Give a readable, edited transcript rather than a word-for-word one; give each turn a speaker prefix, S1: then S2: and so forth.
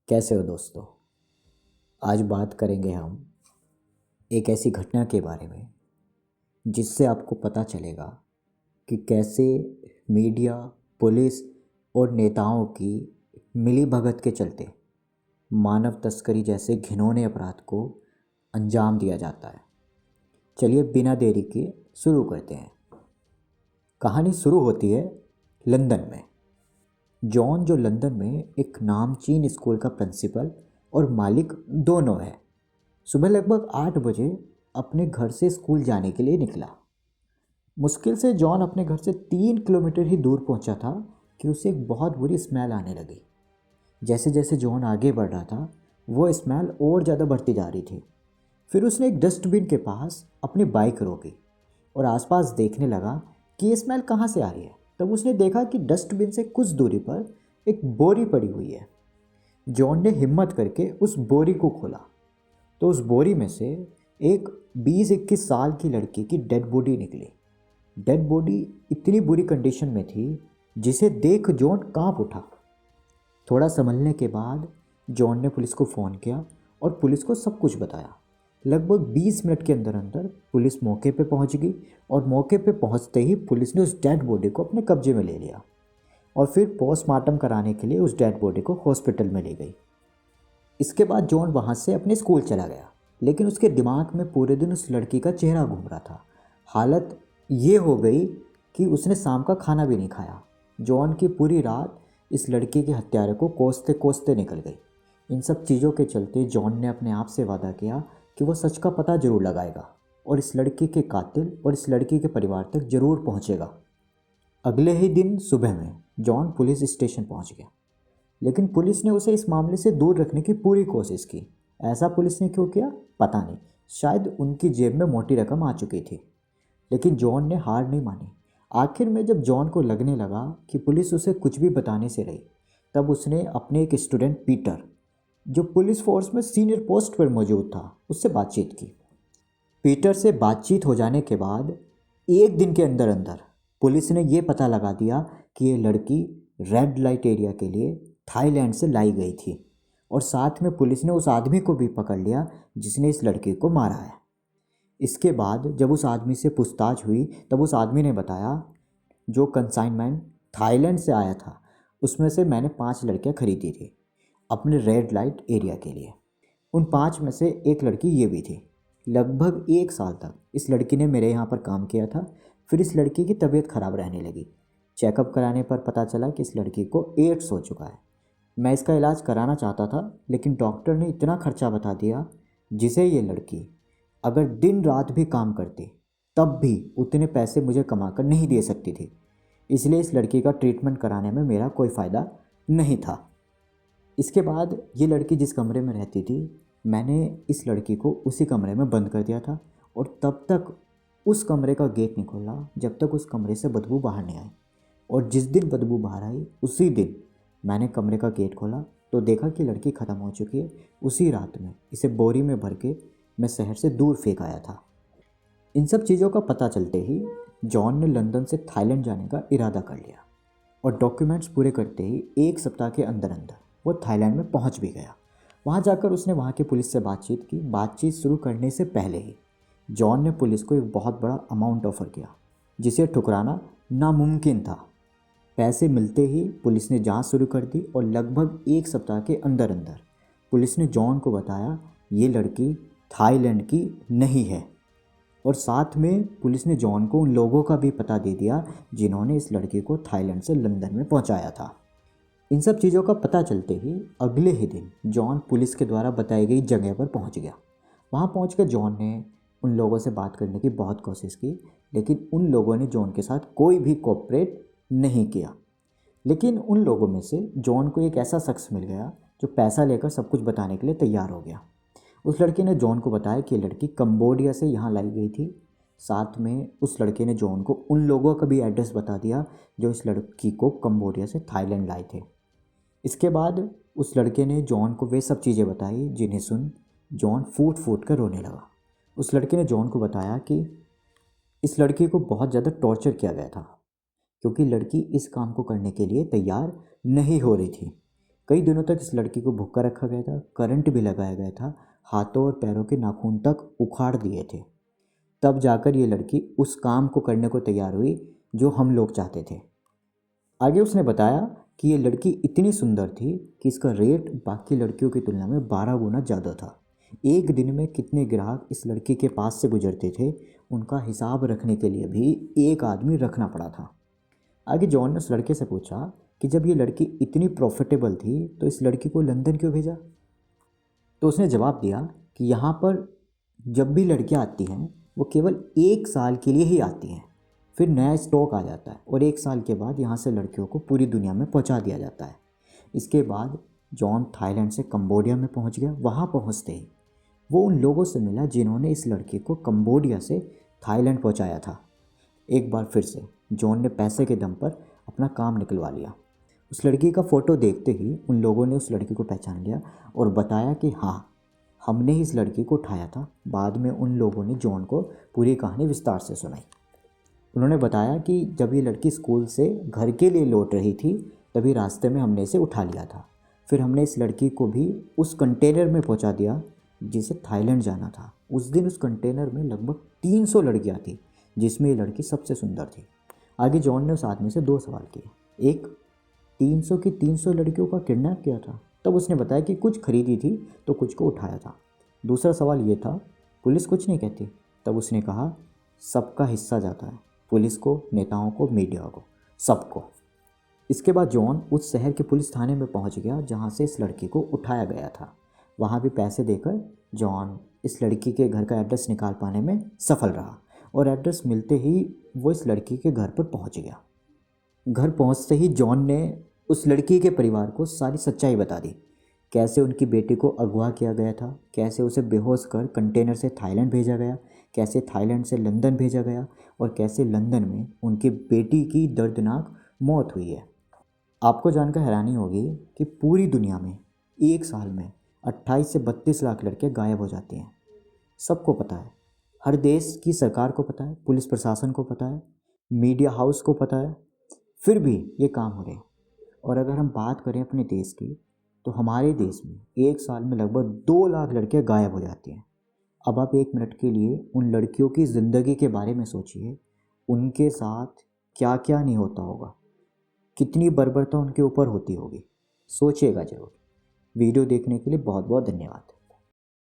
S1: कैसे हो दोस्तों। आज बात करेंगे हम एक ऐसी घटना के बारे में जिससे आपको पता चलेगा कि कैसे मीडिया, पुलिस और नेताओं की मिलीभगत के चलते मानव तस्करी जैसे घिनौने अपराध को अंजाम दिया जाता है। चलिए बिना देरी के शुरू करते हैं। कहानी शुरू होती है लंदन में। जॉन जो लंदन में एक नामचीन स्कूल का प्रिंसिपल और मालिक दोनों है, सुबह लगभग 8 बजे अपने घर से स्कूल जाने के लिए निकला। मुश्किल से जॉन अपने घर से 3 किलोमीटर ही दूर पहुंचा था कि उसे एक बहुत बुरी स्मेल आने लगी। जैसे जैसे जॉन आगे बढ़ रहा था वो स्मेल और ज़्यादा बढ़ती जा रही थी। फिर उसने एक डस्टबिन के पास अपनी बाइक रोकी और आसपास देखने लगा कि ये स्मेल कहाँ से आ रही है। तब उसने देखा कि डस्टबिन से कुछ दूरी पर एक बोरी पड़ी हुई है। जॉन ने हिम्मत करके उस बोरी को खोला तो उस बोरी में से एक 20-21 साल की लड़की की डेड बॉडी निकली। डेड बॉडी इतनी बुरी कंडीशन में थी जिसे देख जॉन कांप उठा। थोड़ा संभलने के बाद जॉन ने पुलिस को फ़ोन किया और पुलिस को सब कुछ बताया। लगभग 20 मिनट के अंदर अंदर पुलिस मौके पे पहुंच गई और मौके पे पहुंचते ही पुलिस ने उस डेड बॉडी को अपने कब्जे में ले लिया और फिर पोस्टमार्टम कराने के लिए उस डेड बॉडी को हॉस्पिटल में ले गई। इसके बाद जॉन वहाँ से अपने स्कूल चला गया, लेकिन उसके दिमाग में पूरे दिन उस लड़की का चेहरा घूम रहा था। हालत ये हो गई कि उसने शाम का खाना भी नहीं खाया। जॉन की पूरी रात इस लड़की के हत्यारे को कोसते कोसते निकल गई। इन सब चीज़ों के चलते जॉन ने अपने आप से वादा किया कि वो सच का पता ज़रूर लगाएगा और इस लड़की के कातिल और इस लड़की के परिवार तक ज़रूर पहुँचेगा। अगले ही दिन सुबह में जॉन पुलिस स्टेशन पहुँच गया, लेकिन पुलिस ने उसे इस मामले से दूर रखने की पूरी कोशिश की। ऐसा पुलिस ने क्यों किया पता नहीं, शायद उनकी जेब में मोटी रकम आ चुकी थी। लेकिन जॉन ने हार नहीं मानी। आखिर में जब जॉन को लगने लगा कि पुलिस उसे कुछ भी बताने से रही, तब उसने अपने एक स्टूडेंट पीटर, जो पुलिस फोर्स में सीनियर पोस्ट पर मौजूद था, उससे बातचीत की। पीटर से बातचीत हो जाने के बाद एक दिन के अंदर अंदर पुलिस ने ये पता लगा दिया कि ये लड़की रेड लाइट एरिया के लिए थाईलैंड से लाई गई थी और साथ में पुलिस ने उस आदमी को भी पकड़ लिया जिसने इस लड़की को मारा है। इसके बाद जब उस आदमी से पूछताछ हुई तब उस आदमी ने बताया, जो कंसाइनमेंट थाईलैंड से आया था उसमें से मैंने 5 लड़कियां खरीदी थी अपने रेड लाइट एरिया के लिए। उन 5 में से एक लड़की ये भी थी। लगभग 1 साल तक इस लड़की ने मेरे यहाँ पर काम किया था। फिर इस लड़की की तबीयत ख़राब रहने लगी। चेकअप कराने पर पता चला कि इस लड़की को एड्स हो चुका है। मैं इसका इलाज कराना चाहता था, लेकिन डॉक्टर ने इतना खर्चा बता दिया जिसे ये लड़की अगर दिन रात भी काम करती तब भी उतने पैसे मुझे कमा कर नहीं दे सकती थी। इसलिए इस लड़की का ट्रीटमेंट कराने में मेरा कोई फ़ायदा नहीं था। इसके बाद ये लड़की जिस कमरे में रहती थी, मैंने इस लड़की को उसी कमरे में बंद कर दिया था और तब तक उस कमरे का गेट नहीं खोला जब तक उस कमरे से बदबू बाहर नहीं आई। और जिस दिन बदबू बाहर आई उसी दिन मैंने कमरे का गेट खोला तो देखा कि लड़की ख़त्म हो चुकी है। उसी रात में इसे बोरी में भर के मैं शहर से दूर फेंक आया था। इन सब चीज़ों का पता चलते ही जॉन ने लंदन से थाईलैंड जाने का इरादा कर लिया और डॉक्यूमेंट्स पूरे करते ही 1 सप्ताह के अंदर अंदर वो थाईलैंड में पहुंच भी गया। वहां जाकर उसने वहां की पुलिस से बातचीत की। बातचीत शुरू करने से पहले ही जॉन ने पुलिस को एक बहुत बड़ा अमाउंट ऑफर किया जिसे ठुकराना नामुमकिन था। पैसे मिलते ही पुलिस ने जांच शुरू कर दी और लगभग 1 सप्ताह के अंदर अंदर पुलिस ने जॉन को बताया ये लड़की थाईलैंड की नहीं है। और साथ में पुलिस ने जॉन को उन लोगों का भी पता दे दिया जिन्होंने इस लड़की को थाईलैंड से लंदन में पहुंचाया था। इन सब चीज़ों का पता चलते ही अगले ही दिन जॉन पुलिस के द्वारा बताई गई जगह पर पहुंच गया। वहां पहुंचकर जॉन ने उन लोगों से बात करने की बहुत कोशिश की, लेकिन उन लोगों ने जॉन के साथ कोई भी कोऑपरेट नहीं किया। लेकिन उन लोगों में से जॉन को एक ऐसा शख्स मिल गया जो पैसा लेकर सब कुछ बताने के लिए तैयार हो गया। उस लड़के ने जॉन को बताया कि ये लड़की कंबोडिया से यहाँ लाई गई थी। साथ में उस लड़के ने जॉन को उन लोगों का भी एड्रेस बता दिया जो इस लड़की को कंबोडिया से थाईलैंड लाए थे। इसके बाद उस लड़के ने जॉन को वे सब चीज़ें बताई जिन्हें सुन जॉन फूट फूट कर रोने लगा। उस लड़के ने जॉन को बताया कि इस लड़की को बहुत ज़्यादा टॉर्चर किया गया था क्योंकि लड़की इस काम को करने के लिए तैयार नहीं हो रही थी। कई दिनों तक इस लड़की को भूखा रखा गया था, करंट भी लगाया गया था, हाथों और पैरों के नाखून तक उखाड़ दिए थे। तब जाकर ये लड़की उस काम को करने को तैयार हुई जो हम लोग चाहते थे। आगे उसने बताया कि ये लड़की इतनी सुंदर थी कि इसका रेट बाकी लड़कियों की तुलना में 12 गुना ज़्यादा था। एक दिन में कितने ग्राहक इस लड़की के पास से गुजरते थे, उनका हिसाब रखने के लिए भी एक आदमी रखना पड़ा था। आगे जॉन ने उस लड़के से पूछा कि जब ये लड़की इतनी प्रॉफिटेबल थी तो इस लड़की को लंदन क्यों भेजा। तो उसने जवाब दिया कि यहाँ पर जब भी लड़कियाँ आती हैं वो केवल 1 साल के लिए ही आती हैं, फिर नया स्टॉक आ जाता है और 1 साल के बाद यहाँ से लड़कियों को पूरी दुनिया में पहुँचा दिया जाता है। इसके बाद जॉन थाईलैंड से कंबोडिया में पहुँच गया। वहाँ पहुँचते ही वो उन लोगों से मिला जिन्होंने इस लड़की को कंबोडिया से थाईलैंड पहुँचाया था। एक बार फिर से जॉन ने पैसे के दम पर अपना काम निकलवा लिया। उस लड़की का फ़ोटो देखते ही उन लोगों ने उस लड़की को पहचान लिया और बताया कि हाँ, हमने ही इस लड़की को उठाया था। बाद में उन लोगों ने जॉन को पूरी कहानी विस्तार से सुनाई। उन्होंने बताया कि जब ये लड़की स्कूल से घर के लिए लौट रही थी तभी रास्ते में हमने इसे उठा लिया था। फिर हमने इस लड़की को भी उस कंटेनर में पहुंचा दिया जिसे थाईलैंड जाना था। उस दिन उस कंटेनर में लगभग 300 लड़कियां थी, जिसमें ये लड़की सबसे सुंदर थी। आगे जॉन ने उस आदमी से 2 सवाल किए। एक, 300 की 300 लड़कियों का किडनैप किया था? तब उसने बताया कि कुछ खरीदी थी तो कुछ को उठाया था। दूसरा सवाल ये था, पुलिस कुछ नहीं कहती? तब उसने कहा, सबका हिस्सा जाता है, पुलिस को, नेताओं को, मीडिया को, सबको। इसके बाद जॉन उस शहर के पुलिस थाने में पहुंच गया जहां से इस लड़की को उठाया गया था। वहां भी पैसे देकर जॉन इस लड़की के घर का एड्रेस निकाल पाने में सफल रहा और एड्रेस मिलते ही वो इस लड़की के घर पर पहुंच गया। घर पहुंचते ही जॉन ने उस लड़की के परिवार को सारी सच्चाई बता दी। कैसे उनकी बेटी को अगवा किया गया था, कैसे उसे बेहोश कर कंटेनर से थाईलैंड भेजा गया, कैसे थाईलैंड से लंदन भेजा गया और कैसे लंदन में उनकी बेटी की दर्दनाक मौत हुई है। आपको जानकर हैरानी होगी कि पूरी दुनिया में 1 साल में 28 से 32 लाख लड़कियां गायब हो जाती हैं। सबको पता है, हर देश की सरकार को पता है, पुलिस प्रशासन को पता है, मीडिया हाउस को पता है, फिर भी ये काम हो रहे हैं। और अगर हम बात करें अपने देश की तो हमारे देश में 1 साल में लगभग 2 लाख लड़कियां गायब हो जाती हैं। अब आप 1 मिनट के लिए उन लड़कियों की ज़िंदगी के बारे में सोचिए, उनके साथ क्या क्या नहीं होता होगा, कितनी बर्बरता उनके ऊपर होती होगी। सोचिएगा ज़रूर। वीडियो देखने के लिए बहुत बहुत धन्यवाद।